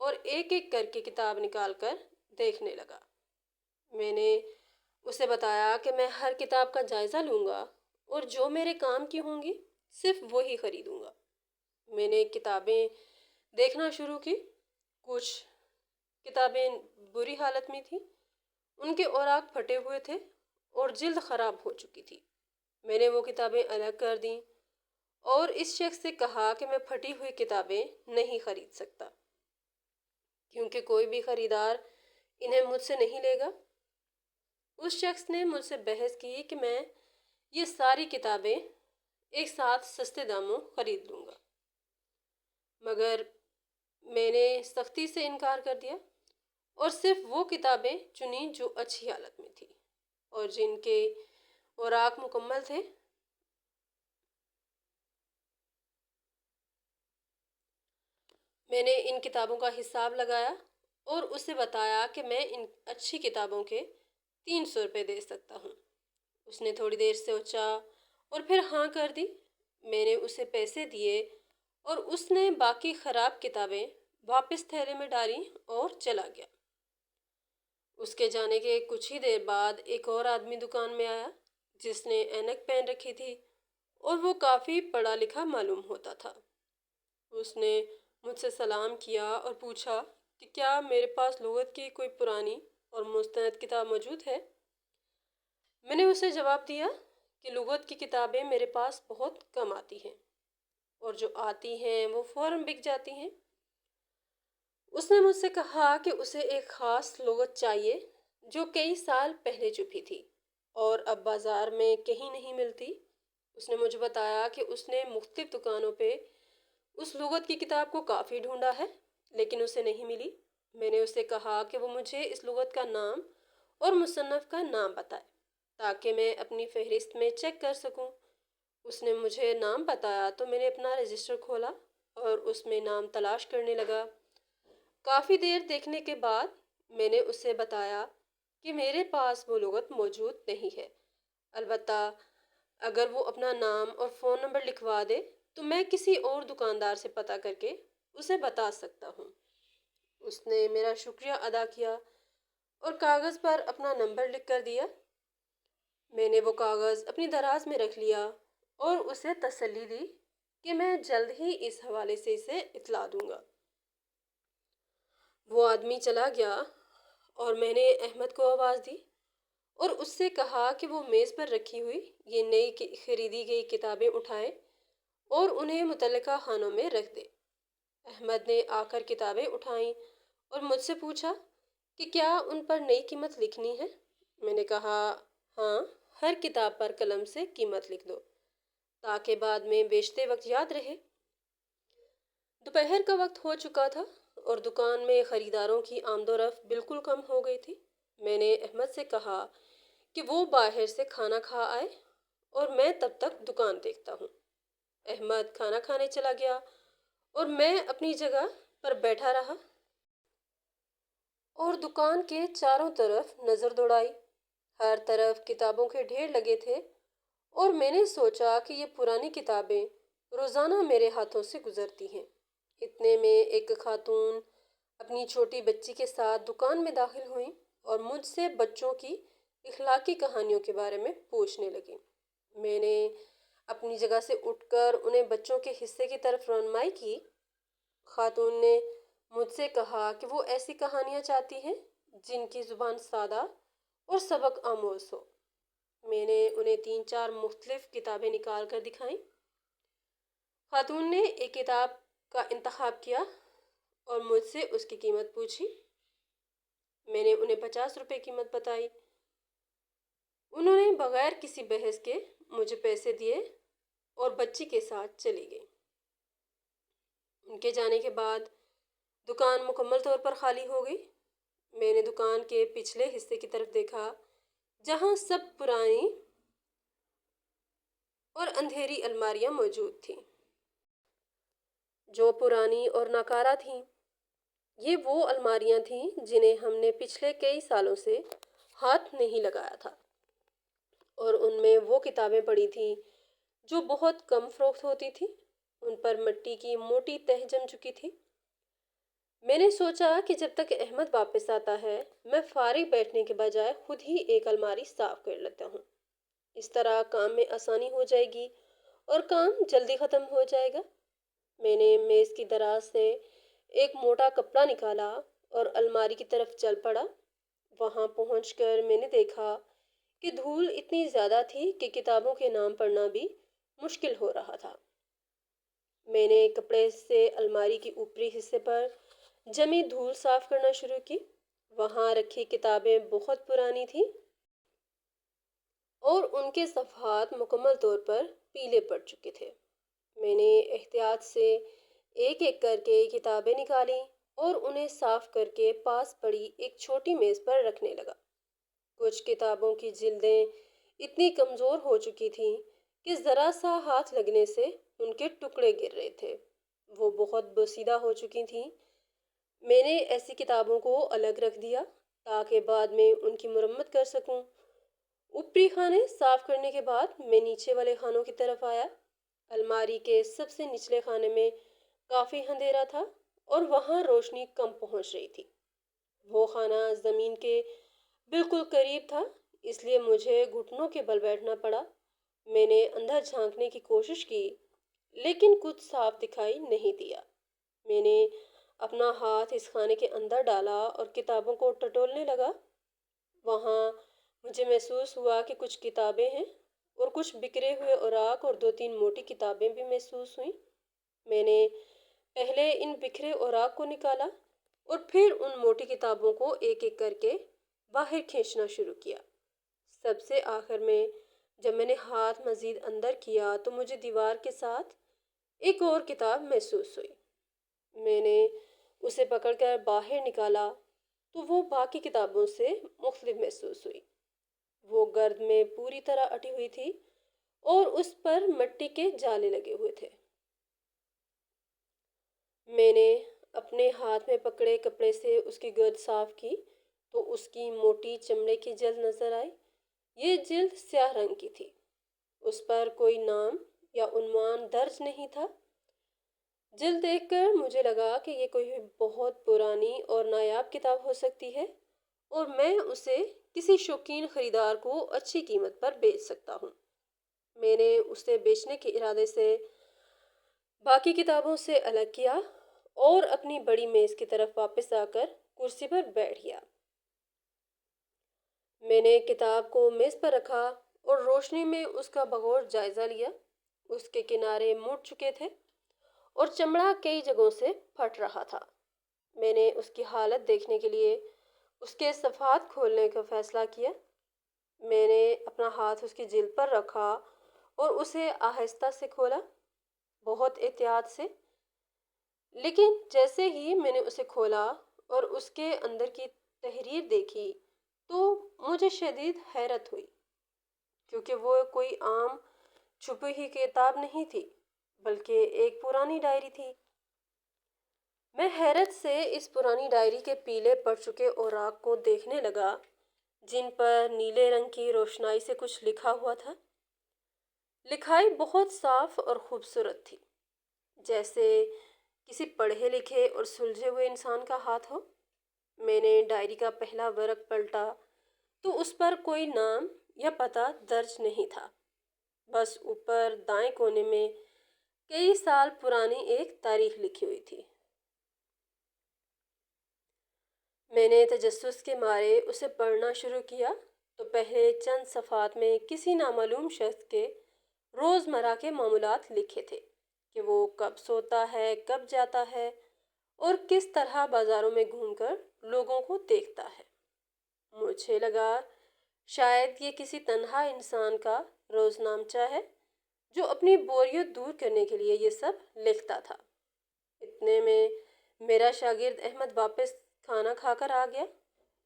اور ایک ایک کر کے کتاب نکال کر دیکھنے لگا۔ میں نے اسے بتایا کہ میں ہر کتاب کا جائزہ لوں گا اور جو میرے کام کی ہوں گی صرف وہی خریدوں گا۔ میں نے کتابیں دیکھنا شروع کی۔ کچھ کتابیں بری حالت میں تھیں، ان کے اوراق پھٹے ہوئے تھے اور جلد خراب ہو چکی تھی۔ میں نے وہ کتابیں الگ کر دیں اور اس شخص سے کہا کہ میں پھٹی ہوئی کتابیں نہیں خرید سکتا، کیونکہ کوئی بھی خریدار انہیں مجھ سے نہیں لے گا۔ اس شخص نے مجھ سے بحث کی کہ میں یہ ساری کتابیں ایک ساتھ سستے داموں خرید لوں گا، مگر میں نے سختی سے انکار کر دیا اور صرف وہ کتابیں چنیں جو اچھی حالت میں تھیں اور جن کے اوراق مکمل تھے۔ میں نے ان کتابوں کا حساب لگایا اور اسے بتایا کہ میں ان اچھی کتابوں کے 300 روپے دے سکتا ہوں۔ اس نے تھوڑی دیر سوچا اور پھر ہاں کر دی۔ میں نے اسے پیسے دیے اور اس نے باقی خراب کتابیں واپس تھیلے میں ڈالیں اور چلا گیا۔ اس کے جانے کے کچھ ہی دیر بعد ایک اور آدمی دکان میں آیا جس نے اینک پہن رکھی تھی اور وہ کافی پڑھا لکھا معلوم ہوتا تھا۔ اس نے مجھ سے سلام کیا اور پوچھا کہ کیا میرے پاس لغت کی کوئی پرانی اور مستند کتاب موجود ہے۔ میں نے اسے جواب دیا کہ لغت کی کتابیں میرے پاس بہت کم آتی ہیں اور جو آتی ہیں وہ فوراً بک جاتی ہیں۔ اس نے مجھ سے کہا کہ اسے ایک خاص لغت چاہیے جو کئی سال پہلے چھپی تھی اور اب بازار میں کہیں نہیں ملتی۔ اس نے مجھے بتایا کہ اس نے مختلف دکانوں پہ اس لغت کی کتاب کو کافی ڈھونڈا ہے لیکن اسے نہیں ملی۔ میں نے اسے کہا کہ وہ مجھے اس لغت کا نام اور مصنف کا نام بتائے تاکہ میں اپنی فہرست میں چیک کر سکوں۔ اس نے مجھے نام بتایا تو میں نے اپنا رجسٹر کھولا اور اس میں نام تلاش کرنے لگا۔ کافی دیر دیکھنے کے بعد میں نے اسے بتایا کہ میرے پاس وہ لغت موجود نہیں ہے، البتہ اگر وہ اپنا نام اور فون نمبر لکھوا دے تو میں کسی اور دکاندار سے پتہ کر کے اسے بتا سکتا ہوں۔ اس نے میرا شکریہ ادا کیا اور کاغذ پر اپنا نمبر لکھ کر دیا۔ میں نے وہ کاغذ اپنی دراز میں رکھ لیا اور اسے تسلی دی کہ میں جلد ہی اس حوالے سے اسے اطلاع دوں گا۔ وہ آدمی چلا گیا اور میں نے احمد کو آواز دی اور اس سے کہا کہ وہ میز پر رکھی ہوئی یہ نئی خریدی گئی کتابیں اٹھائے اور انہیں متعلقہ خانوں میں رکھ دے۔ احمد نے آ کر کتابیں اٹھائیں اور مجھ سے پوچھا کہ کیا ان پر نئی قیمت لکھنی ہے۔ میں نے کہا ہاں، ہر کتاب پر قلم سے قیمت لکھ دو تاکہ بعد میں بیچتے وقت یاد رہے۔ دوپہر کا وقت ہو چکا تھا اور دکان میں خریداروں کی آمد و رفت بالکل کم ہو گئی تھی۔ میں نے احمد سے کہا کہ وہ باہر سے کھانا کھا آئے اور میں تب تک دکان دیکھتا ہوں۔ احمد کھانا کھانے چلا گیا اور میں اپنی جگہ پر بیٹھا رہا اور دکان کے چاروں طرف نظر دوڑائی۔ ہر طرف کتابوں کے ڈھیر لگے تھے اور میں نے سوچا کہ یہ پرانی کتابیں روزانہ میرے ہاتھوں سے گزرتی ہیں۔ اتنے میں ایک خاتون اپنی چھوٹی بچی کے ساتھ دکان میں داخل ہوئیں اور مجھ سے بچوں کی اخلاقی کہانیوں کے بارے میں پوچھنے لگیں۔ میں نے اپنی جگہ سے اٹھ کر انہیں بچوں کے حصے کی طرف رہنمائی کی۔ خاتون نے مجھ سے کہا کہ وہ ایسی کہانیاں چاہتی ہیں جن کی زبان سادہ اور سبق آموز ہو۔ میں نے انہیں 3-4 مختلف کتابیں نکال کر دکھائیں۔ خاتون نے ایک کتاب کا انتخاب کیا اور مجھ سے اس کی قیمت پوچھی۔ میں نے انہیں 50 روپے قیمت بتائی۔ انہوں نے بغیر کسی بحث کے مجھے پیسے دیے اور بچی کے ساتھ چلی گئی۔ ان کے جانے کے بعد دکان مکمل طور پر خالی ہو گئی۔ میں نے دکان کے پچھلے حصے کی طرف دیکھا جہاں سب پرانی اور اندھیری الماریاں موجود تھیں جو پرانی اور ناکارہ تھیں۔ یہ وہ الماریاں تھیں جنہیں ہم نے پچھلے کئی سالوں سے ہاتھ نہیں لگایا تھا اور ان میں وہ کتابیں پڑی تھیں جو بہت کم فروخت ہوتی تھیں۔ ان پر مٹی کی موٹی تہ جم چکی تھی۔ میں نے سوچا کہ جب تک احمد واپس آتا ہے میں فارغ بیٹھنے کے بجائے خود ہی ایک الماری صاف کر لیتا ہوں۔ اس طرح کام میں آسانی ہو جائے گی اور کام جلدی ختم ہو جائے گا۔ میں نے میز کی دراز سے ایک موٹا کپڑا نکالا اور الماری کی طرف چل پڑا۔ وہاں پہنچ کر میں نے دیکھا کہ دھول اتنی زیادہ تھی کہ کتابوں کے نام پڑھنا بھی مشکل ہو رہا تھا۔ میں نے کپڑے سے الماری کے اوپری حصے پر جمی دھول صاف کرنا شروع کی۔ وہاں رکھی کتابیں بہت پرانی تھیں اور ان کے صفحات مکمل طور پر پیلے پڑ چکے تھے۔ میں نے احتیاط سے ایک ایک کر کے کتابیں نکالیں اور انہیں صاف کر کے پاس پڑی ایک چھوٹی میز پر رکھنے لگا۔ کچھ کتابوں کی جلدیں اتنی کمزور ہو چکی تھیں کہ ذرا سا ہاتھ لگنے سے ان کے ٹکڑے گر رہے تھے۔ وہ بہت بوسیدہ ہو چکی تھیں۔ میں نے ایسی کتابوں کو الگ رکھ دیا تاکہ بعد میں ان کی مرمت کر سکوں۔ اوپری خانے صاف کرنے کے بعد میں نیچے والے خانوں کی طرف آیا۔ الماری کے سب سے نچلے خانے میں کافی اندھیرا تھا اور وہاں روشنی کم پہنچ رہی تھی۔ وہ خانہ زمین کے بالکل قریب تھا، اس لیے مجھے گھٹنوں کے بل بیٹھنا پڑا۔ میں نے اندر جھانکنے کی کوشش کی لیکن کچھ صاف دکھائی نہیں دیا۔ میں نے اپنا ہاتھ اس خانے کے اندر ڈالا اور کتابوں کو ٹٹولنے لگا۔ وہاں مجھے محسوس ہوا کہ کچھ کتابیں ہیں اور کچھ بکھرے ہوئے اوراق اور دو تین موٹی کتابیں بھی محسوس ہوئیں۔ میں نے پہلے ان بکھرے اوراق کو نکالا اور پھر ان موٹی کتابوں کو ایک ایک کر کے باہر کھینچنا شروع کیا۔ سب سے آخر میں جب میں نے ہاتھ مزید اندر کیا تو مجھے دیوار کے ساتھ ایک اور کتاب محسوس ہوئی۔ میں نے اسے پکڑ کر باہر نکالا تو وہ باقی کتابوں سے مختلف محسوس ہوئی۔ وہ گرد میں پوری طرح اٹی ہوئی تھی اور اس پر مٹی کے جالے لگے ہوئے تھے۔ میں نے اپنے ہاتھ میں پکڑے کپڑے سے اس کی گرد صاف کی تو اس کی موٹی چمڑے کی جلد نظر آئی۔ یہ جلد سیاہ رنگ کی تھی۔ اس پر کوئی نام یا عنوان درج نہیں تھا۔ جلد دیکھ کر مجھے لگا کہ یہ کوئی بہت پرانی اور نایاب کتاب ہو سکتی ہے اور میں اسے کسی شوقین خریدار کو اچھی قیمت پر بیچ سکتا ہوں۔ میں نے اسے بیچنے کے ارادے سے باقی کتابوں سے الگ کیا اور اپنی بڑی میز کی طرف واپس آ کر کرسی پر بیٹھ گیا۔ میں نے کتاب کو میز پر رکھا اور روشنی میں اس کا بغور جائزہ لیا۔ اس کے کنارے مڑ چکے تھے اور چمڑا کئی جگہوں سے پھٹ رہا تھا۔ میں نے اس کی حالت دیکھنے کے لیے اس کے صفحات کھولنے کا فیصلہ کیا۔ میں نے اپنا ہاتھ اس کی جلد پر رکھا اور اسے آہستہ سے کھولا، بہت احتیاط سے۔ لیکن جیسے ہی میں نے اسے کھولا اور اس کے اندر کی تحریر دیکھی تو مجھے شدید حیرت ہوئی، کیونکہ وہ کوئی عام چھپی ہوئی کتاب نہیں تھی بلکہ ایک پرانی ڈائری تھی۔ میں حیرت سے اس پرانی ڈائری کے پیلے پڑ چکے اوراق کو دیکھنے لگا جن پر نیلے رنگ کی روشنائی سے کچھ لکھا ہوا تھا۔ لکھائی بہت صاف اور خوبصورت تھی، جیسے کسی پڑھے لکھے اور سلجھے ہوئے انسان کا ہاتھ ہو۔ میں نے ڈائری کا پہلا ورق پلٹا تو اس پر کوئی نام یا پتہ درج نہیں تھا، بس اوپر دائیں کونے میں کئی سال پرانی ایک تاریخ لکھی ہوئی تھی۔ میں نے تجسس کے مارے اسے پڑھنا شروع کیا تو پہلے چند صفحات میں کسی نامعلوم شخص کے روزمرہ کے معمولات لکھے تھے کہ وہ کب سوتا ہے، کب جاتا ہے اور کس طرح بازاروں میں گھوم کر لوگوں کو دیکھتا ہے۔ مجھے لگا شاید یہ کسی تنہا انسان کا روزنامچہ ہے جو اپنی بوریت دور کرنے کے لیے یہ سب لکھتا تھا۔ اتنے میں میرا شاگرد احمد واپس کھانا کھا کر آ گیا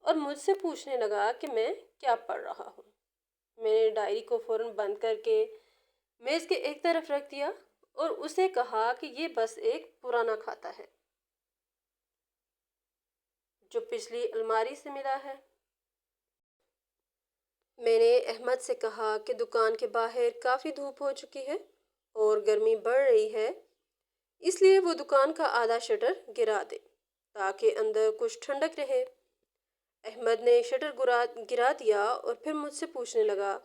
اور مجھ سے پوچھنے لگا کہ میں کیا پڑھ رہا ہوں۔ میں نے ڈائری کو فوراً بند کر کے میز کے ایک طرف رکھ دیا اور اسے کہا کہ یہ بس ایک پرانا کھاتا ہے جو پچھلی الماری سے ملا ہے۔ میں نے احمد سے کہا کہ دکان کے باہر کافی دھوپ ہو چکی ہے اور گرمی بڑھ رہی ہے، اس لیے وہ دکان کا آدھا شٹر گرا دے۔ تاکہ اندر کچھ ٹھنڈک رہے۔ احمد نے شٹر گرا دیا اور پھر مجھ سے پوچھنے لگا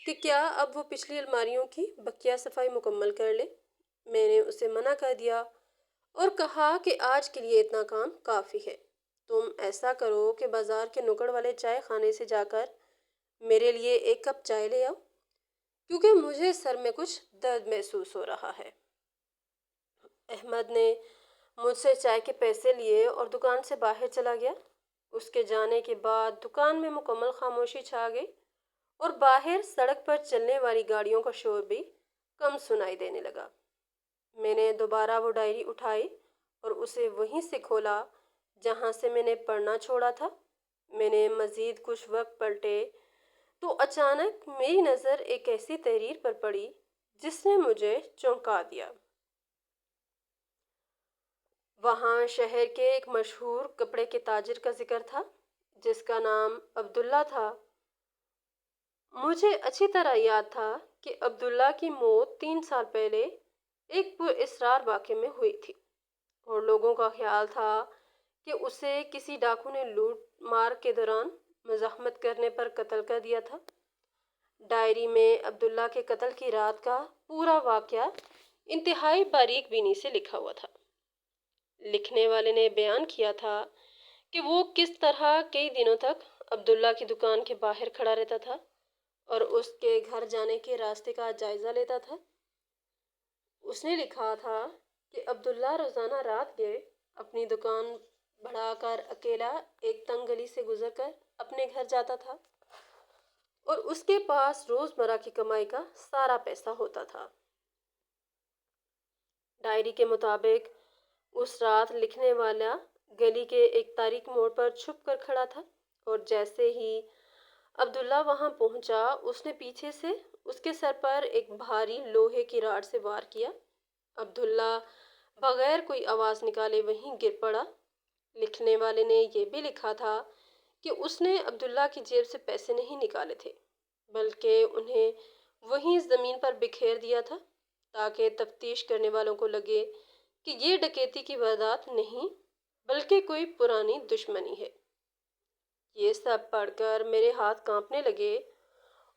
کہ کیا اب وہ پچھلی الماریوں کی بقیہ صفائی مکمل کر لے۔ میں نے اسے منع کر دیا اور کہا کہ آج کے لیے اتنا کام کافی ہے۔ تم ایسا کرو کہ بازار کے نکڑ والے چائے خانے سے جا کر میرے لیے ایک کپ چائے لے آؤ، کیونکہ مجھے سر میں کچھ درد محسوس ہو رہا ہے۔ احمد نے مجھ سے چائے کے پیسے لیے اور دکان سے باہر چلا گیا۔ اس کے جانے کے بعد دکان میں مکمل خاموشی چھا گئی اور باہر سڑک پر چلنے والی گاڑیوں کا شور بھی کم سنائی دینے لگا۔ میں نے دوبارہ وہ ڈائری اٹھائی اور اسے وہیں سے کھولا جہاں سے میں نے پڑھنا چھوڑا تھا۔ میں نے مزید کچھ وقت پلٹے تو اچانک میری نظر ایک ایسی تحریر پر پڑی جس نے مجھے چونکا دیا۔ وہاں شہر کے ایک مشہور کپڑے کے تاجر کا ذکر تھا جس کا نام عبداللہ تھا۔ مجھے اچھی طرح یاد تھا کہ عبداللہ کی موت 3 سال پہلے ایک پراسرار واقعے میں ہوئی تھی اور لوگوں کا خیال تھا کہ اسے کسی ڈاکو نے لوٹ مار کے دوران مزاحمت کرنے پر قتل کر دیا تھا۔ ڈائری میں عبداللہ کے قتل کی رات کا پورا واقعہ انتہائی باریک بینی سے لکھا ہوا تھا۔ لکھنے والے نے بیان کیا تھا کہ وہ کس طرح کئی دنوں تک عبداللہ کی دکان کے باہر کھڑا رہتا تھا اور اس کے گھر جانے کے راستے کا جائزہ لیتا تھا۔ اس نے لکھا تھا کہ عبداللہ روزانہ رات کے اپنی دکان بڑھا کر اکیلا ایک تنگ گلی سے گزر کر اپنے گھر جاتا تھا اور اس کے پاس روزمرہ کی کمائی کا سارا پیسہ ہوتا تھا۔ ڈائری کے مطابق اس رات لکھنے والا گلی کے ایک تاریک موڑ پر چھپ کر کھڑا تھا اور جیسے ہی عبداللہ وہاں پہنچا اس نے پیچھے سے اس کے سر پر ایک بھاری لوہے کی راڈ سے وار کیا۔ عبداللہ بغیر کوئی آواز نکالے وہیں گر پڑا۔ لکھنے والے نے یہ بھی لکھا تھا کہ اس نے عبداللہ کی جیب سے پیسے نہیں نکالے تھے بلکہ انہیں وہیں زمین پر بکھیر دیا تھا تاکہ تفتیش کرنے والوں کو لگے کہ یہ ڈکیتی کی واردات نہیں بلکہ کوئی پرانی دشمنی ہے۔ یہ سب پڑھ کر میرے ہاتھ کانپنے لگے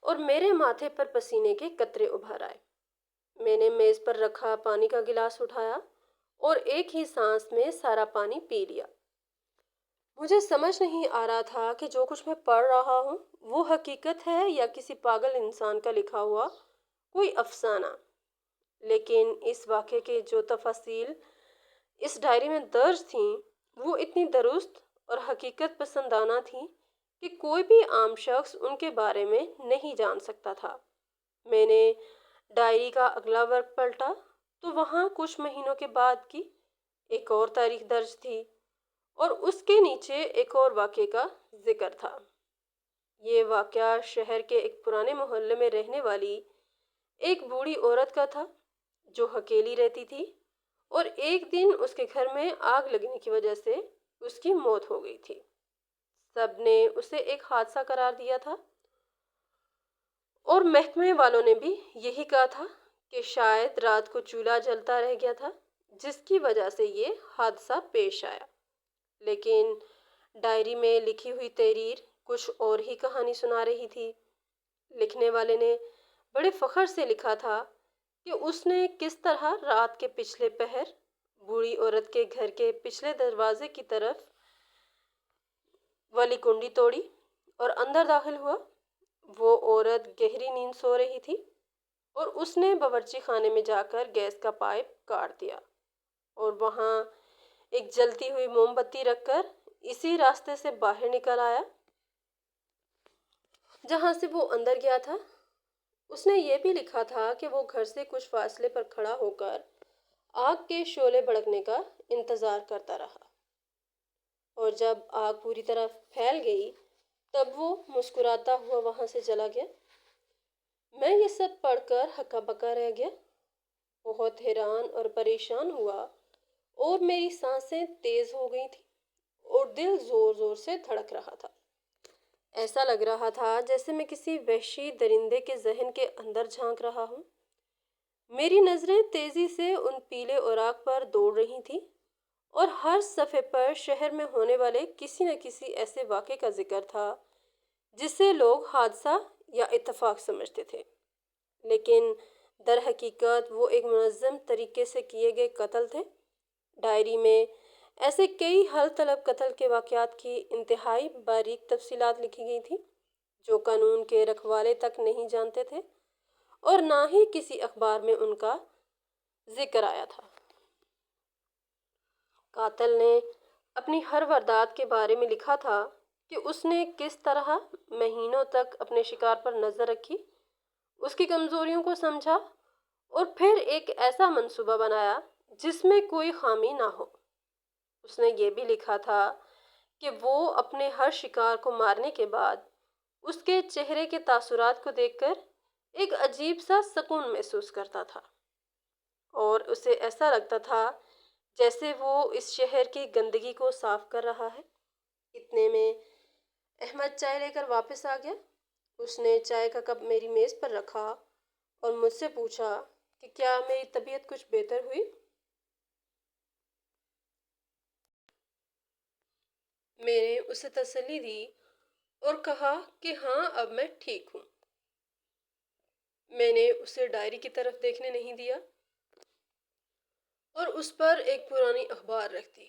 اور میرے ماتھے پر پسینے کے قطرے ابھر آئے۔ میں نے میز پر رکھا پانی کا گلاس اٹھایا اور ایک ہی سانس میں سارا پانی پی لیا۔ مجھے سمجھ نہیں آ رہا تھا کہ جو کچھ میں پڑھ رہا ہوں وہ حقیقت ہے یا کسی پاگل انسان کا لکھا ہوا کوئی افسانہ، لیکن اس واقعے کے جو تفاصیل اس ڈائری میں درج تھیں وہ اتنی درست اور حقیقت پسندانہ تھیں کہ کوئی بھی عام شخص ان کے بارے میں نہیں جان سکتا تھا۔ میں نے ڈائری کا اگلا ورق پلٹا تو وہاں کچھ مہینوں کے بعد کی ایک اور تاریخ درج تھی اور اس کے نیچے ایک اور واقعے کا ذکر تھا۔ یہ واقعہ شہر کے ایک پرانے محلے میں رہنے والی ایک بوڑھی عورت کا تھا جو اکیلی رہتی تھی اور ایک دن اس کے گھر میں آگ لگنے کی وجہ سے اس کی موت ہو گئی تھی۔ سب نے اسے ایک حادثہ قرار دیا تھا اور محکمے والوں نے بھی یہی کہا تھا کہ شاید رات کو چولہا جلتا رہ گیا تھا جس کی وجہ سے یہ حادثہ پیش آیا، لیکن ڈائری میں لکھی ہوئی تحریر کچھ اور ہی کہانی سنا رہی تھی۔ لکھنے والے نے بڑے فخر سے لکھا تھا کہ اس نے کس طرح رات کے پچھلے پہر بوڑھی عورت کے گھر کے پچھلے دروازے کی طرف والی کنڈی توڑی اور اندر داخل ہوا۔ وہ عورت گہری نیند سو رہی تھی اور اس نے باورچی خانے میں جا کر گیس کا پائپ کاٹ دیا اور وہاں ایک جلتی ہوئی موم بتی رکھ کر اسی راستے سے باہر نکل آیا جہاں سے وہ اندر گیا تھا۔ اس نے یہ بھی لکھا تھا کہ وہ گھر سے کچھ فاصلے پر کھڑا ہو کر آگ کے شعلے بھڑکنے کا انتظار کرتا رہا اور جب آگ پوری طرح پھیل گئی تب وہ مسکراتا ہوا وہاں سے چلا گیا۔ میں یہ سب پڑھ کر ہکا بکا رہ گیا، بہت حیران اور پریشان ہوا اور میری سانسیں تیز ہو گئی تھیں اور دل زور زور سے دھڑک رہا تھا۔ ایسا لگ رہا تھا جیسے میں کسی وحشی درندے کے ذہن کے اندر جھانک رہا ہوں۔ میری نظریں تیزی سے ان پیلے اوراق پر دوڑ رہی تھیں اور ہر صفحے پر شہر میں ہونے والے کسی نہ کسی ایسے واقعے کا ذکر تھا جسے لوگ حادثہ یا اتفاق سمجھتے تھے، لیکن در حقیقت وہ ایک منظم طریقے سے کیے گئے قتل تھے۔ ڈائری میں ایسے کئی حل طلب قتل کے واقعات کی انتہائی باریک تفصیلات لکھی گئی تھیں جو قانون کے رکھوالے تک نہیں جانتے تھے اور نہ ہی کسی اخبار میں ان کا ذکر آیا تھا۔ قاتل نے اپنی ہر واردات کے بارے میں لکھا تھا کہ اس نے کس طرح مہینوں تک اپنے شکار پر نظر رکھی، اس کی کمزوریوں کو سمجھا اور پھر ایک ایسا منصوبہ بنایا جس میں کوئی خامی نہ ہو۔ اس نے یہ بھی لکھا تھا کہ وہ اپنے ہر شکار کو مارنے کے بعد اس کے چہرے کے تاثرات کو دیکھ کر ایک عجیب سا سکون محسوس کرتا تھا اور اسے ایسا لگتا تھا جیسے وہ اس شہر کی گندگی کو صاف کر رہا ہے۔ اتنے میں احمد چائے لے کر واپس آ گیا۔ اس نے چائے کا کپ میری میز پر رکھا اور مجھ سے پوچھا کہ کیا میری طبیعت کچھ بہتر ہوئی۔ میں نے اسے تسلی دی اور کہا کہ ہاں، اب میں ٹھیک ہوں۔ میں نے اسے ڈائری کی طرف دیکھنے نہیں دیا اور اس پر ایک پرانی اخبار رکھ دی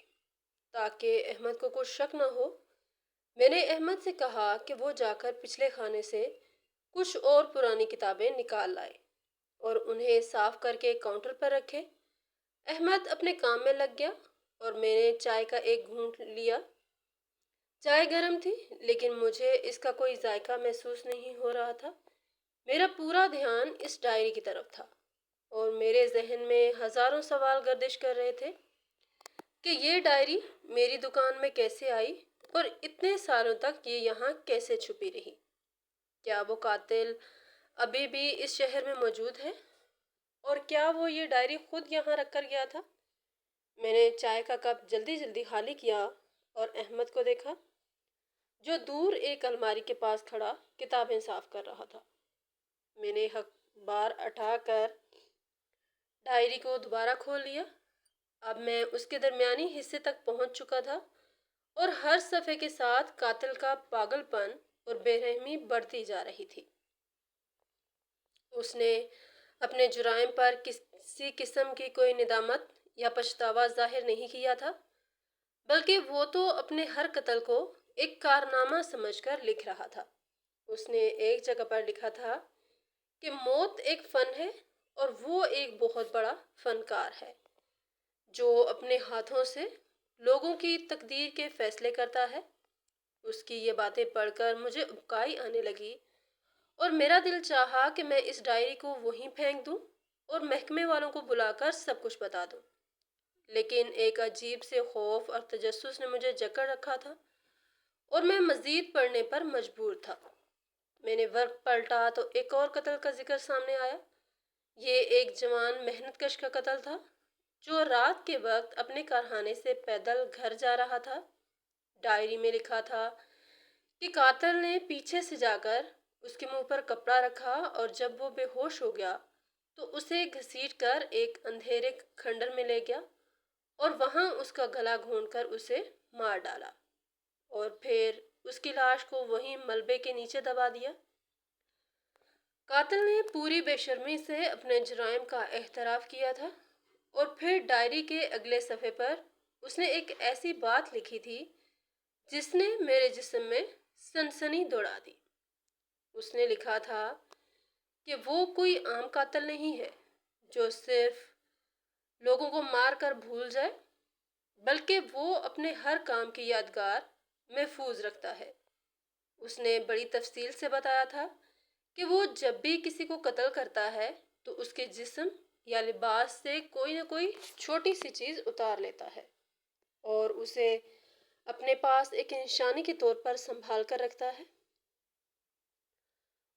تاکہ احمد کو کچھ شک نہ ہو۔ میں نے احمد سے کہا کہ وہ جا کر پچھلے خانے سے کچھ اور پرانی کتابیں نکال لائے اور انہیں صاف کر کے کاؤنٹر پر رکھے۔ احمد اپنے کام میں لگ گیا اور میں نے چائے کا ایک گھونٹ لیا۔ چائے گرم تھی لیکن مجھے اس کا کوئی ذائقہ محسوس نہیں ہو رہا تھا۔ میرا پورا دھیان اس ڈائری کی طرف تھا اور میرے ذہن میں ہزاروں سوال گردش کر رہے تھے کہ یہ ڈائری میری دکان میں کیسے آئی اور اتنے سالوں تک یہ یہاں کیسے چھپی رہی۔ کیا وہ قاتل ابھی بھی اس شہر میں موجود ہے اور کیا وہ یہ ڈائری خود یہاں رکھ کر گیا تھا؟ میں نے چائے کا کپ جلدی جلدی خالی کیا اور احمد کو دیکھا جو دور ایک الماری کے پاس کھڑا کتابیں صاف کر رہا تھا۔ میں نے اخبار اٹھا کر ڈائری کو دوبارہ کھول لیا۔ اب میں اس کے درمیانی حصے تک پہنچ چکا تھا اور ہر صفحے کے ساتھ قاتل کا پاگل پن اور بے رحمی بڑھتی جا رہی تھی۔ اس نے اپنے جرائم پر کسی قسم کی کوئی ندامت یا پچھتاوا ظاہر نہیں کیا تھا، بلکہ وہ تو اپنے ہر قتل کو ایک کارنامہ سمجھ کر لکھ رہا تھا۔ اس نے ایک جگہ پر لکھا تھا کہ موت ایک فن ہے اور وہ ایک بہت بڑا فنکار ہے جو اپنے ہاتھوں سے لوگوں کی تقدیر کے فیصلے کرتا ہے۔ اس کی یہ باتیں پڑھ کر مجھے ابکائی آنے لگی اور میرا دل چاہا کہ میں اس ڈائری کو وہیں پھینک دوں اور محکمے والوں کو بلا کر سب کچھ بتا دوں، لیکن ایک عجیب سے خوف اور تجسس نے مجھے جکڑ رکھا تھا اور میں مزید پڑھنے پر مجبور تھا۔ میں نے ورق پلٹا تو ایک اور قتل کا ذکر سامنے آیا۔ یہ ایک جوان محنت کش کا قتل تھا جو رات کے وقت اپنے کارخانے سے پیدل گھر جا رہا تھا۔ ڈائری میں لکھا تھا کہ قاتل نے پیچھے سے جا کر اس کے منہ پر کپڑا رکھا اور جب وہ بے ہوش ہو گیا تو اسے گھسیٹ کر ایک اندھیرے کھنڈر میں لے گیا اور وہاں اس کا گلا گھونٹ کر اسے مار ڈالا اور پھر اس کی لاش کو وہیں ملبے کے نیچے دبا دیا۔ قاتل نے پوری بے شرمی سے اپنے جرائم کا اعتراف کیا تھا اور پھر ڈائری کے اگلے صفحے پر اس نے ایک ایسی بات لکھی تھی جس نے میرے جسم میں سنسنی دوڑا دی۔ اس نے لکھا تھا کہ وہ کوئی عام قاتل نہیں ہے جو صرف لوگوں کو مار کر بھول جائے، بلکہ وہ اپنے ہر کام کی یادگار محفوظ رکھتا ہے۔ اس نے بڑی تفصیل سے بتایا تھا کہ وہ جب بھی کسی کو قتل کرتا ہے تو اس کے جسم یا لباس سے کوئی نہ کوئی چھوٹی سی چیز اتار لیتا ہے اور اسے اپنے پاس ایک نشانی کے طور پر سنبھال کر رکھتا ہے۔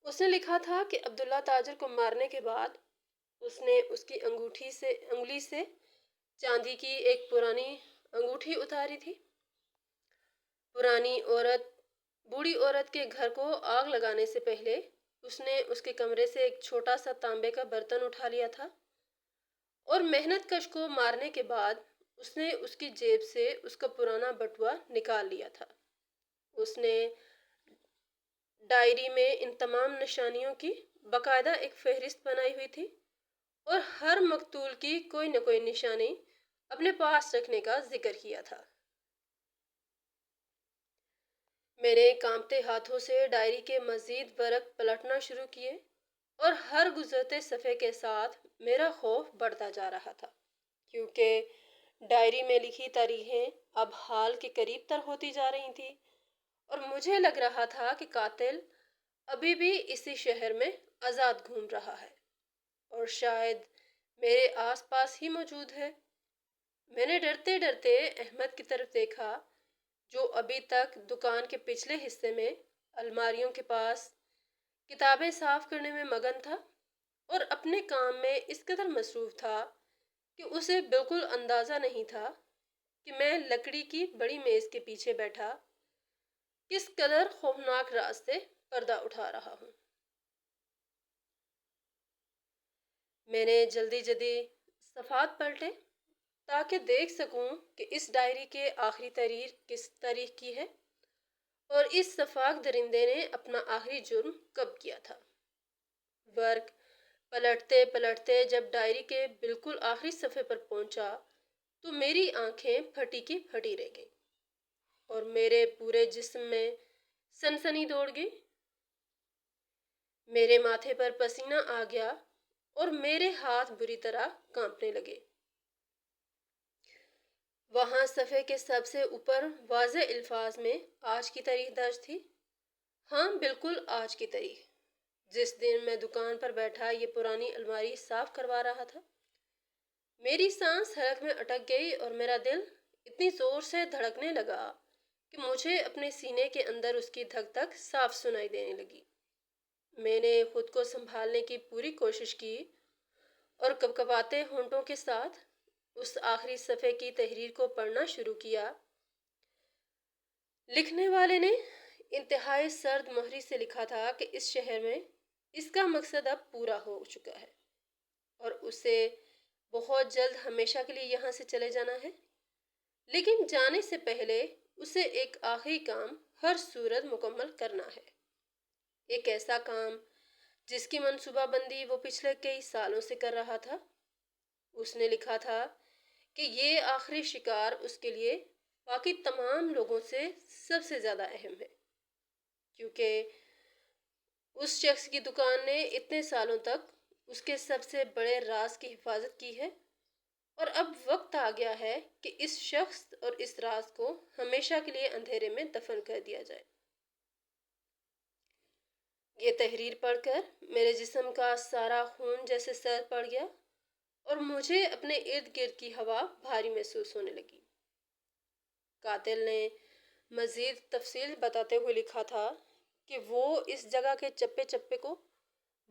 اس نے لکھا تھا کہ عبداللہ تاجر کو مارنے کے بعد اس نے اس کی انگلی سے چاندی کی ایک پرانی انگوٹھی اتاری تھی۔ بوڑھی عورت کے گھر کو آگ لگانے سے پہلے اس نے اس کے کمرے سے ایک چھوٹا سا تانبے کا برتن اٹھا لیا تھا اور محنت کش کو مارنے کے بعد اس نے اس کی جیب سے اس کا پرانا بٹوا نکال لیا تھا۔ اس نے ڈائری میں ان تمام نشانیوں کی باقاعدہ ایک فہرست بنائی ہوئی تھی اور ہر مقتول کی کوئی نہ کوئی نشانی اپنے پاس رکھنے کا ذکر کیا تھا۔ میں نے کانپتے ہاتھوں سے ڈائری کے مزید ورق پلٹنا شروع کیے اور ہر گزرتے صفحے کے ساتھ میرا خوف بڑھتا جا رہا تھا، کیونکہ ڈائری میں لکھی تاریخیں اب حال کے قریب تر ہوتی جا رہی تھیں اور مجھے لگ رہا تھا کہ قاتل ابھی بھی اسی شہر میں آزاد گھوم رہا ہے اور شاید میرے آس پاس ہی موجود ہے۔ میں نے ڈرتے ڈرتے احمد کی طرف دیکھا، جو ابھی تک دکان کے پچھلے حصے میں الماریوں کے پاس کتابیں صاف کرنے میں مگن تھا اور اپنے کام میں اس قدر مصروف تھا کہ اسے بالکل اندازہ نہیں تھا کہ میں لکڑی کی بڑی میز کے پیچھے بیٹھا کس قدر خوفناک راز سے پردہ اٹھا رہا ہوں۔ میں نے جلدی جلدی صفحات پلٹے تاکہ دیکھ سکوں کہ اس ڈائری کے آخری تحریر کس تاریخ کی ہے اور اس شفاق درندے نے اپنا آخری جرم کب کیا تھا۔ ورق پلٹتے پلٹتے جب ڈائری کے بالکل آخری صفحے پر پہنچا تو میری آنکھیں پھٹی کی پھٹی رہ گئی اور میرے پورے جسم میں سنسنی دوڑ گئی۔ میرے ماتھے پر پسینہ آ گیا اور میرے ہاتھ بری طرح کانپنے لگے۔ وہاں صفحے کے سب سے اوپر واضح الفاظ میں آج کی تاریخ درج تھی۔ ہاں، بالکل آج کی تاریخ، جس دن میں دکان پر بیٹھا یہ پرانی الماری صاف کروا رہا تھا۔ میری سانس حلق میں اٹک گئی اور میرا دل اتنی زور سے دھڑکنے لگا کہ مجھے اپنے سینے کے اندر اس کی دھک دھک صاف سنائی دینے لگی۔ میں نے خود کو سنبھالنے کی پوری کوشش کی اور کپکپاتے ہونٹوں کے ساتھ اس آخری صفحے کی تحریر کو پڑھنا شروع کیا۔ لکھنے والے نے انتہائی سرد مہری سے لکھا تھا کہ اس شہر میں اس کا مقصد اب پورا ہو چکا ہے اور اسے بہت جلد ہمیشہ کے لیے یہاں سے چلے جانا ہے، لیکن جانے سے پہلے اسے ایک آخری کام ہر صورت مکمل کرنا ہے۔ ایک ایسا کام جس کی منصوبہ بندی وہ پچھلے کئی سالوں سے کر رہا تھا۔ اس نے لکھا تھا کہ یہ آخری شکار اس کے لیے باقی تمام لوگوں سے سب سے زیادہ اہم ہے، کیونکہ اس شخص کی دکان نے اتنے سالوں تک اس کے سب سے بڑے راز کی حفاظت کی ہے اور اب وقت آ گیا ہے کہ اس شخص اور اس راز کو ہمیشہ کے لیے اندھیرے میں دفن کر دیا جائے۔ یہ تحریر پڑھ کر میرے جسم کا سارا خون جیسے سر پڑ گیا اور مجھے اپنے ارد گرد کی ہوا بھاری محسوس ہونے لگی۔ قاتل نے مزید تفصیل بتاتے ہوئے لکھا تھا کہ وہ اس جگہ کے چپے چپے کو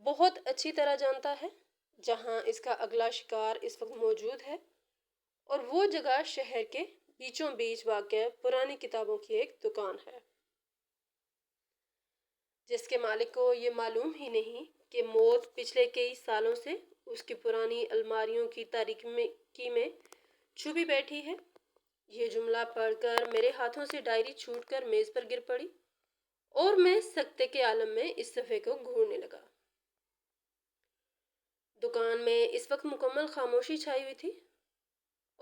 بہت اچھی طرح جانتا ہے جہاں اس کا اگلا شکار اس وقت موجود ہے، اور وہ جگہ شہر کے بیچوں بیچ واقع پرانی کتابوں کی ایک دکان ہے، جس کے مالک کو یہ معلوم ہی نہیں کہ موت پچھلے کئی سالوں سے اس کی پرانی الماریوں کی تاریکی میں چھپی بیٹھی ہے۔ یہ جملہ پڑھ کر میرے ہاتھوں سے ڈائری چھوٹ کر میز پر گر پڑی اور میں سکتے کے عالم میں اس صفحے کو گھورنے لگا۔ دکان میں اس وقت مکمل خاموشی چھائی ہوئی تھی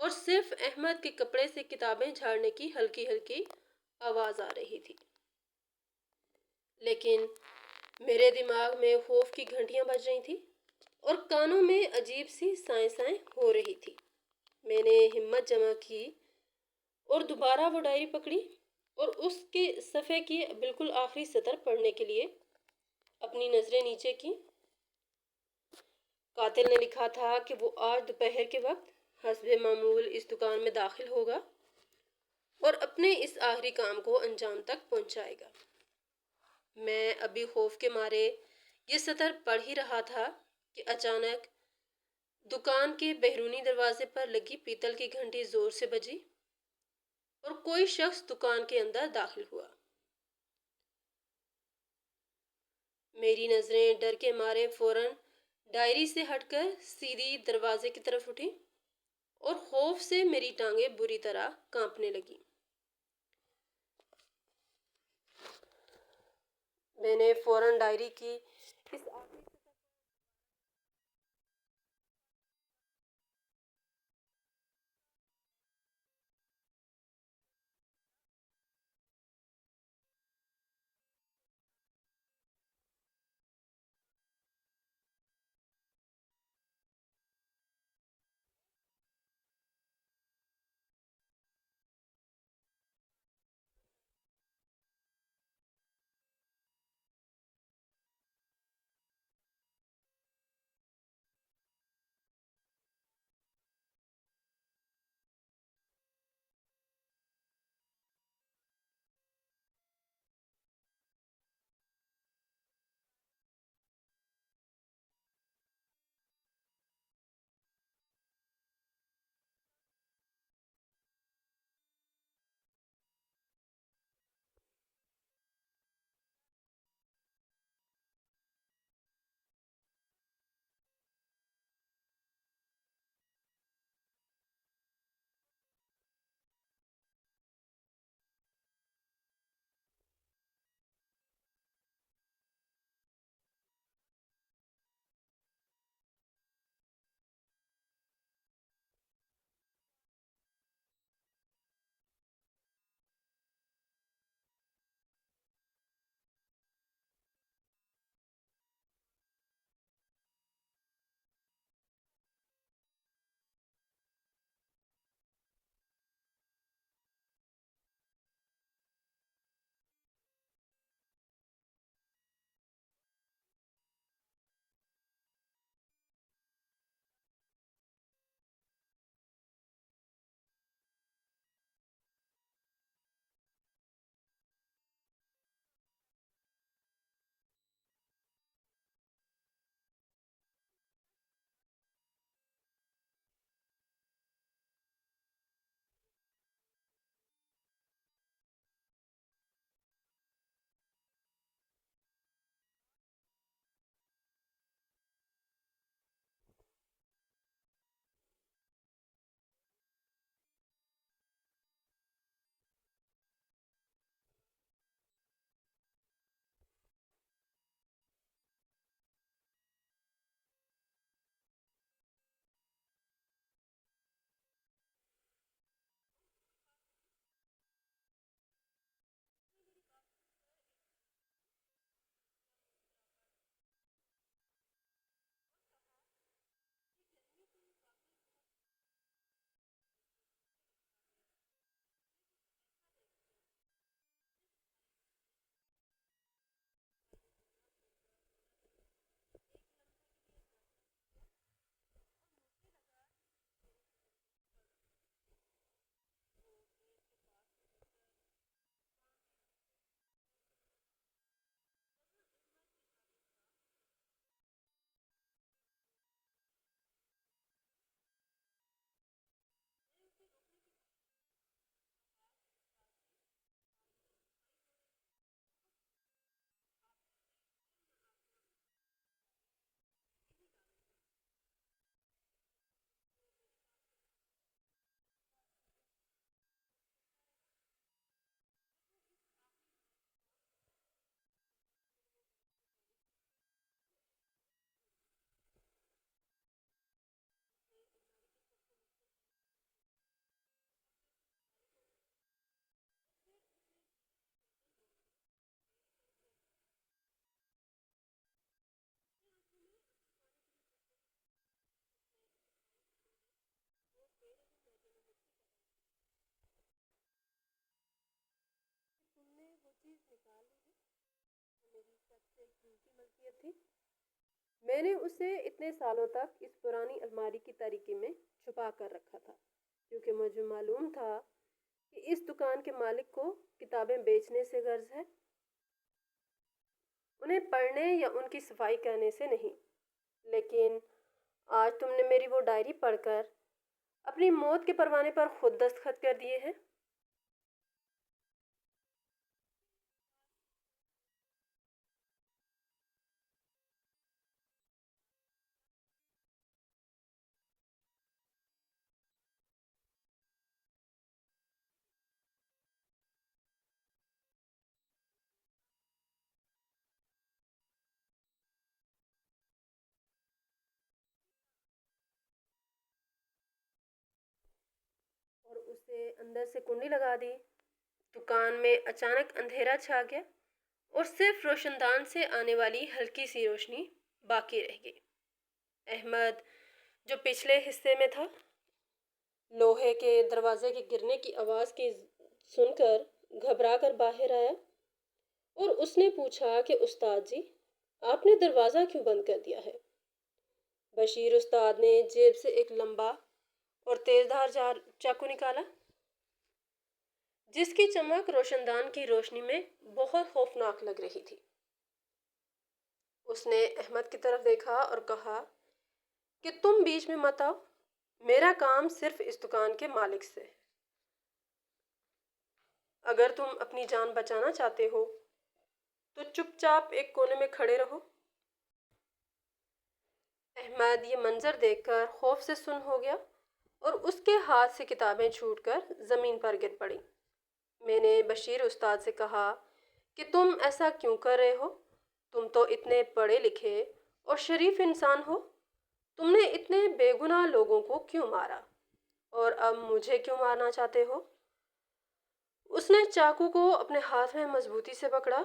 اور صرف احمد کے کپڑے سے کتابیں جھاڑنے کی ہلکی ہلکی آواز آ رہی تھی، لیکن میرے دماغ میں خوف کی گھنٹیاں بج رہی تھیں اور کانوں میں عجیب سی سائیں سائیں ہو رہی تھی۔ میں نے ہمت جمع کی اور دوبارہ وہ ڈائری پکڑی اور اس کے صفحے کی بالکل آخری سطر پڑھنے کے لیے اپنی نظریں نیچے کی۔ قاتل نے لکھا تھا کہ وہ آج دوپہر کے وقت حسب معمول اس دکان میں داخل ہوگا اور اپنے اس آخری کام کو انجام تک پہنچائے گا۔ میں ابھی خوف کے مارے یہ سطر پڑھ ہی رہا تھا کہ اچانک دکان کے بیرونی دروازے پر لگی پیتل کی گھنٹی زور سے بجی اور کوئی شخص دکان کے اندر داخل ہوا۔ میری نظریں ڈر کے مارے فوراً ڈائری سے ہٹ کر سیدھی دروازے کی طرف اٹھی اور خوف سے میری ٹانگیں بری طرح کانپنے لگی۔ میں نے فوراً ڈائری کی اس آخری تم نے وہ چیز نکال لی ہے جو میری سب سے قیمتی ملکیت تھی۔ میں نے اسے اتنے سالوں تک اس پرانی الماری کی تاریکی میں چھپا کر رکھا تھا کیونکہ مجھے معلوم تھا کہ اس دکان کے مالک کو کتابیں بیچنے سے غرض ہے، انہیں پڑھنے یا ان کی صفائی کرنے سے نہیں۔ لیکن آج تم نے میری وہ ڈائری پڑھ کر اپنی موت کے پروانے پر خود دستخط کر دیے ہیں۔ اندر سے کنڈی لگا دی۔ دکان میں اچانک اندھیرا چھا گیا اور صرف روشن دان سے آنے والی ہلکی سی روشنی باقی رہ گئی۔ احمد جو پچھلے حصے میں تھا، لوہے کے دروازے کے گرنے کی آواز کی سن کر گھبرا کر باہر آیا اور اس نے پوچھا کہ استاد جی، آپ نے دروازہ کیوں بند کر دیا ہے؟ بشیر استاد نے جیب سے ایک لمبا اور تیز دھار چاقو نکالا، جس کی چمک روشن دان کی روشنی میں بہت خوفناک لگ رہی تھی۔ اس نے احمد کی طرف دیکھا اور کہا کہ تم بیچ میں مت آؤ، میرا کام صرف اس دکان کے مالک سے ہے۔ اگر تم اپنی جان بچانا چاہتے ہو تو چپ چاپ ایک کونے میں کھڑے رہو۔ احمد یہ منظر دیکھ کر خوف سے سن ہو گیا اور اس کے ہاتھ سے کتابیں چھوٹ کر زمین پر گر پڑیں۔ میں نے بشیر استاد سے کہا کہ تم ایسا کیوں کر رہے ہو؟ تم تو اتنے پڑھے لکھے اور شریف انسان ہو، تم نے اتنے بے گناہ لوگوں کو کیوں مارا اور اب مجھے کیوں مارنا چاہتے ہو؟ اس نے چاقو کو اپنے ہاتھ میں مضبوطی سے پکڑا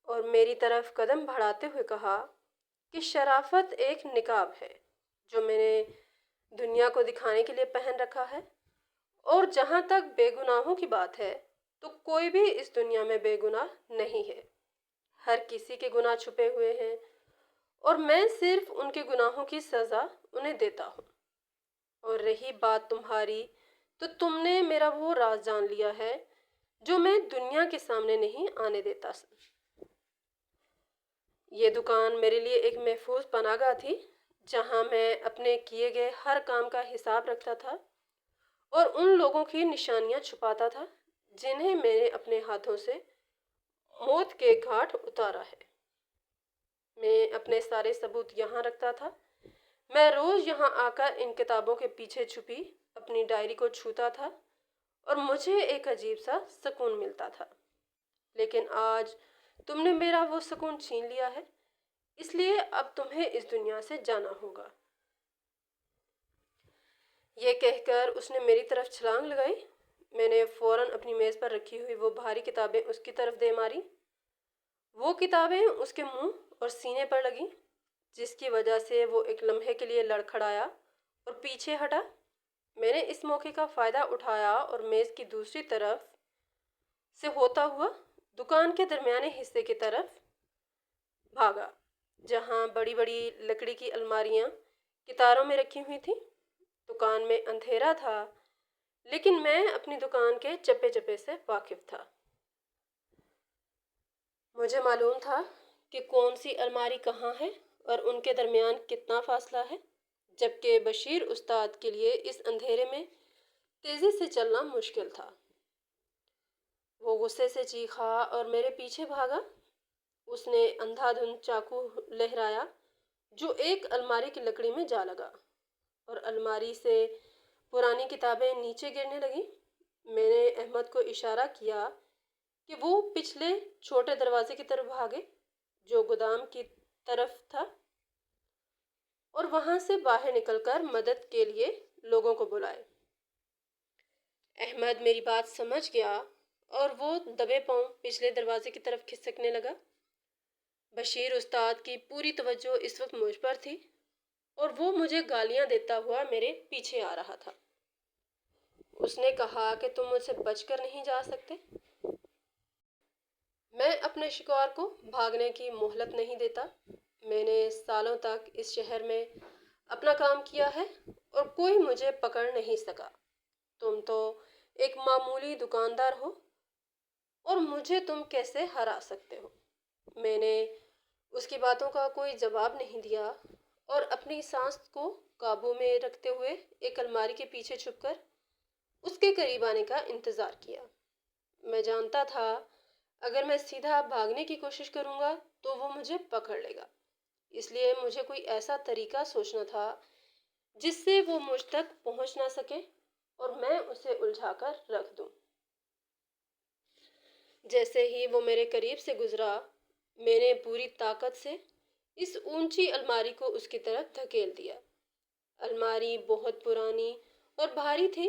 اور میری طرف قدم بڑھاتے ہوئے کہا کہ شرافت ایک نقاب ہے جو میں نے دنیا کو دکھانے کے لیے پہن رکھا ہے، اور جہاں تک بے گناہوں کی بات ہے تو کوئی بھی اس دنیا میں بے گناہ نہیں ہے۔ ہر کسی کے گناہ چھپے ہوئے ہیں اور میں صرف ان کے گناہوں کی سزا انہیں دیتا ہوں۔ اور رہی بات تمہاری، تو تم نے میرا وہ راز جان لیا ہے جو میں دنیا کے سامنے نہیں آنے دیتا۔ یہ دکان میرے لیے ایک محفوظ پناہ گاہ تھی، جہاں میں اپنے کیے گئے ہر کام کا حساب رکھتا تھا اور ان لوگوں کی نشانیاں چھپاتا تھا جنہیں میں نے اپنے ہاتھوں سے موت کے گھاٹ اتارا ہے۔ میں اپنے سارے ثبوت یہاں رکھتا تھا۔ میں روز یہاں آ کر ان کتابوں کے پیچھے چھپی اپنی ڈائری کو چھوتا تھا اور مجھے ایک عجیب سا سکون ملتا تھا۔ لیکن آج تم نے میرا وہ سکون چھین لیا ہے، اس لیے اب تمہیں اس دنیا سے جانا ہوگا۔ یہ کہہ کر اس نے میری طرف چھلانگ لگائی۔ میں نے فوراً اپنی میز پر رکھی ہوئی وہ بھاری کتابیں اس کی طرف دے ماری۔ وہ کتابیں اس کے منہ اور سینے پر لگیں، جس کی وجہ سے وہ ایک لمحے کے لیے لڑکھڑایا اور پیچھے ہٹا۔ میں نے اس موقع کا فائدہ اٹھایا اور میز کی دوسری طرف سے ہوتا ہوا دکان کے درمیانے حصے کی طرف بھاگا، جہاں بڑی بڑی لکڑی کی الماریاں کتاروں میں رکھی ہوئی تھیں۔ دکان میں اندھیرا تھا، لیکن میں اپنی دکان کے چپے چپے سے واقف تھا۔ مجھے معلوم تھا کہ کون سی الماری کہاں ہے اور ان کے درمیان کتنا فاصلہ ہے، جبکہ بشیر استاد کے لیے اس اندھیرے میں تیزی سے چلنا مشکل تھا۔ وہ غصے سے چیخا اور میرے پیچھے بھاگا۔ اس نے اندھا دھند چاقو لہرایا جو ایک الماری کی لکڑی میں جا لگا اور الماری سے پرانی کتابیں نیچے گرنے لگیں۔ میں نے احمد کو اشارہ کیا کہ وہ پچھلے چھوٹے دروازے کی طرف بھاگے جو گودام کی طرف تھا، اور وہاں سے باہر نکل کر مدد کے لیے لوگوں کو بلائے۔ احمد میری بات سمجھ گیا اور وہ دبے پاؤں پچھلے دروازے کی طرف کھسکنے لگا۔ بشیر استاد کی پوری توجہ اس وقت مجھ پر تھی اور وہ مجھے گالیاں دیتا ہوا میرے پیچھے آ رہا تھا۔ اس نے کہا کہ تم مجھ سے بچ کر نہیں جا سکتے۔ میں اپنے شکار کو بھاگنے کی مہلت نہیں دیتا۔ میں نے سالوں تک اس شہر میں اپنا کام کیا ہے اور کوئی مجھے پکڑ نہیں سکا۔ تم تو ایک معمولی دکاندار ہو اور مجھے تم کیسے ہرا سکتے ہو؟ میں نے اس کی باتوں کا کوئی جواب نہیں دیا اور اپنی سانس کو قابو میں رکھتے ہوئے ایک الماری کے پیچھے چھپ کر اس کے قریب آنے کا انتظار کیا۔ میں جانتا تھا اگر میں سیدھا بھاگنے کی کوشش کروں گا تو وہ مجھے پکڑ لے گا، اس لیے مجھے کوئی ایسا طریقہ سوچنا تھا جس سے وہ مجھ تک پہنچ نہ سکے اور میں اسے الجھا کر رکھ دوں۔ جیسے ہی وہ میرے قریب سے گزرا، میں نے پوری طاقت سے اس اونچی الماری کو اس کی طرف دھکیل دیا۔ الماری بہت پرانی اور بھاری تھی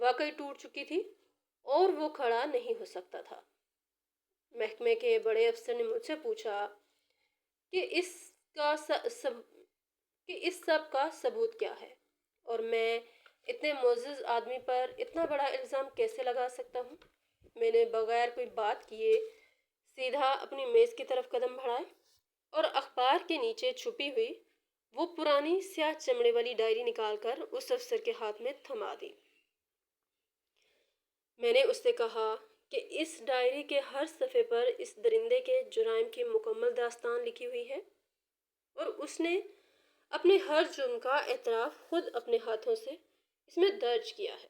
واقعی ٹوٹ چکی تھی اور وہ کھڑا نہیں ہو سکتا تھا۔ محکمے کے بڑے افسر نے مجھ سے پوچھا کہ کا سب کہ اس سب کا ثبوت کیا ہے اور میں اتنے معزز آدمی پر اتنا بڑا الزام کیسے لگا سکتا ہوں۔ میں نے بغیر کوئی بات کیے سیدھا اپنی میز کی طرف قدم بڑھائے اور اخبار کے نیچے چھپی ہوئی وہ پرانی سیاہ چمڑے والی ڈائری نکال کر اس افسر کے ہاتھ میں تھما دی۔ میں نے اس سے کہا کہ اس ڈائری کے ہر صفحے پر اس درندے کے جرائم کی مکمل داستان لکھی ہوئی ہے اور اس نے اپنے ہر جرم کا اعتراف خود اپنے ہاتھوں سے اس میں درج کیا ہے۔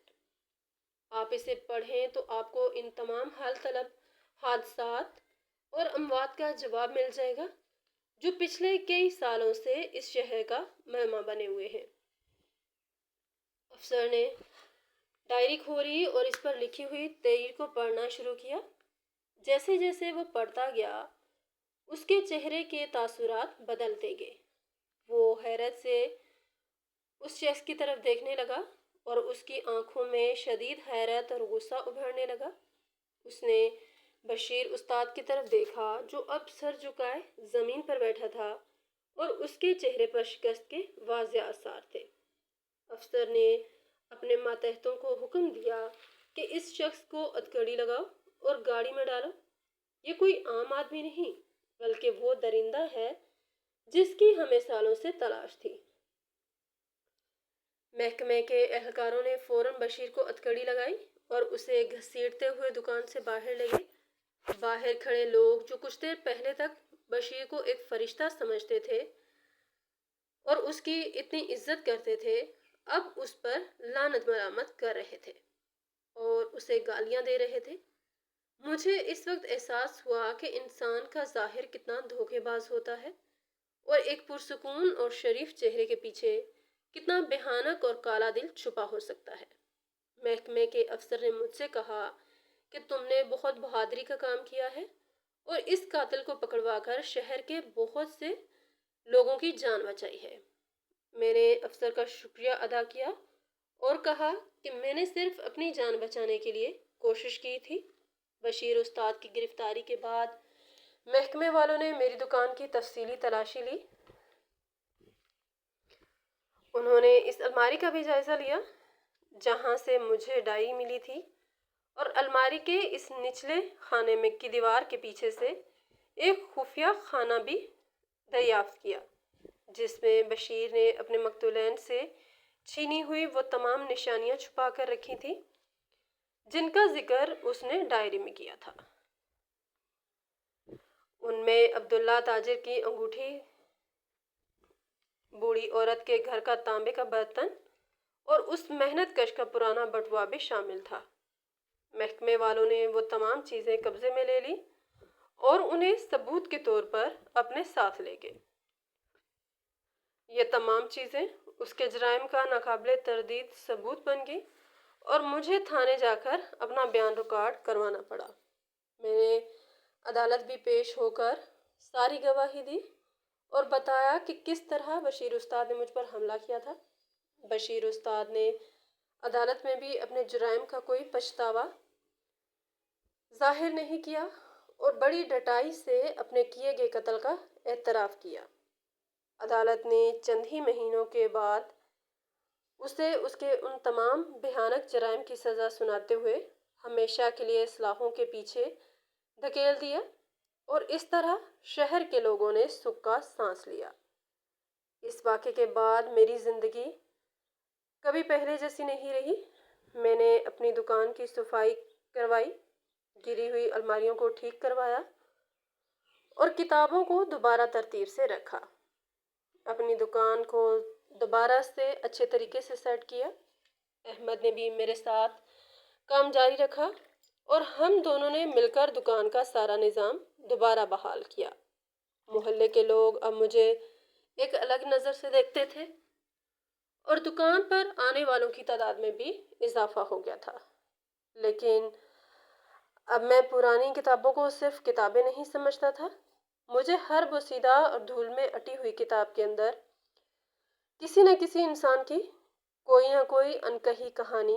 آپ اسے پڑھیں تو آپ کو ان تمام حال طلب حادثات اور اموات کا جواب مل جائے گا جو پچھلے کئی سالوں سے اس شہر کا مہمان بنے ہوئے ہیں۔ افسر نے ڈائری کھولی اور اس پر لکھی ہوئی تحریر کو پڑھنا شروع کیا۔ جیسے جیسے وہ پڑھتا گیا اس کے چہرے کے تاثرات بدلتے گئے۔ وہ حیرت سے اس شخص کی طرف دیکھنے لگا اور اس کی آنکھوں میں شدید حیرت اور غصہ ابھرنے لگا۔ اس نے بشیر استاد کی طرف دیکھا جو اب سر جھکائے زمین پر بیٹھا تھا اور اس کے چہرے پر شکست کے واضح آثار تھے۔ افسر نے اپنے ماتحتوں کو حکم دیا کہ اس شخص کو ہتھکڑی لگاؤ اور گاڑی میں ڈالو۔ یہ کوئی عام آدمی نہیں بلکہ وہ درندہ ہے جس کی ہمیں سالوں سے تلاش تھی۔ محکمے کے اہلکاروں نے فوراً بشیر کو ہتھکڑی لگائی اور اسے گھسیٹتے ہوئے دکان سے باہر لے گئے۔ باہر کھڑے لوگ جو کچھ دیر پہلے تک بشیر کو ایک فرشتہ سمجھتے تھے اور اس کی اتنی عزت کرتے تھے اب اس پر لعنت ملامت کر رہے تھے اور اسے گالیاں دے رہے تھے۔ مجھے اس وقت احساس ہوا کہ انسان کا ظاہر کتنا دھوکے باز ہوتا ہے اور ایک پرسکون اور شریف چہرے کے پیچھے کتنا بھیانک اور کالا دل چھپا ہو سکتا ہے۔ محکمے کے افسر نے مجھ سے کہا کہ تم نے بہت بہادری کا کام کیا ہے اور اس قاتل کو پکڑوا کر شہر کے بہت سے لوگوں کی جان بچائی ہے۔ میں نے افسر کا شکریہ ادا کیا اور کہا کہ میں نے صرف اپنی جان بچانے کے لیے کوشش کی تھی۔ بشیر استاد کی گرفتاری کے بعد محکمے والوں نے میری دکان کی تفصیلی تلاشی لی۔ انہوں نے اس الماری کا بھی جائزہ لیا جہاں سے مجھے ڈائری ملی تھی اور الماری کے اس نچلے خانے میں کی دیوار کے پیچھے سے ایک خفیہ خانہ بھی دریافت کیا جس میں بشیر نے اپنے مقتولین سے چھینی ہوئی وہ تمام نشانیاں چھپا کر رکھی تھیں جن کا ذکر اس نے ڈائری میں کیا تھا۔ ان میں عبداللہ تاجر کی انگوٹھی، بوڑھی عورت کے گھر کا تانبے کا برتن اور اس محنت کش کا پرانا بٹوا بھی شامل تھا۔ محکمے والوں نے وہ تمام چیزیں قبضے میں لے لی اور انہیں ثبوت کے طور پر اپنے ساتھ لے گئے۔ یہ تمام چیزیں اس کے جرائم کا ناقابل تردید ثبوت بن گئی اور مجھے تھانے جا کر اپنا بیان ریکارڈ کروانا پڑا۔ میں نے عدالت بھی پیش ہو کر ساری گواہی دی اور بتایا کہ کس طرح بشیر استاد نے مجھ پر حملہ کیا تھا۔ بشیر استاد نے عدالت میں بھی اپنے جرائم کا کوئی پچھتاوا ظاہر نہیں کیا اور بڑی ڈٹائی سے اپنے کیے گئے قتل کا اعتراف کیا۔ عدالت نے چند ہی مہینوں کے بعد اسے اس کے ان تمام بھیانک جرائم کی سزا سناتے ہوئے ہمیشہ کے لیے سلاخوں کے پیچھے دھکیل دیا اور اس طرح شہر کے لوگوں نے سکھ کا سانس لیا۔ اس واقعے کے بعد میری زندگی کبھی پہلے جیسی نہیں رہی۔ میں نے اپنی دکان کی صفائی کروائی، گری ہوئی الماریوں کو ٹھیک کروایا اور کتابوں کو دوبارہ ترتیب سے رکھا۔ اپنی دکان کو دوبارہ سے اچھے طریقے سے سیٹ کیا۔ احمد نے بھی میرے ساتھ کام جاری رکھا اور ہم دونوں نے مل کر دکان کا سارا نظام دوبارہ بحال کیا۔ محلے کے لوگ اب مجھے ایک الگ نظر سے دیکھتے تھے اور دکان پر آنے والوں کی تعداد میں بھی اضافہ ہو گیا تھا۔ لیکن اب میں پرانی کتابوں کو صرف کتابیں نہیں سمجھتا تھا۔ مجھے ہر بوسیدہ اور دھول میں اٹی ہوئی کتاب کے اندر کسی نہ کسی انسان کی کوئی نہ کوئی انکہی کہانی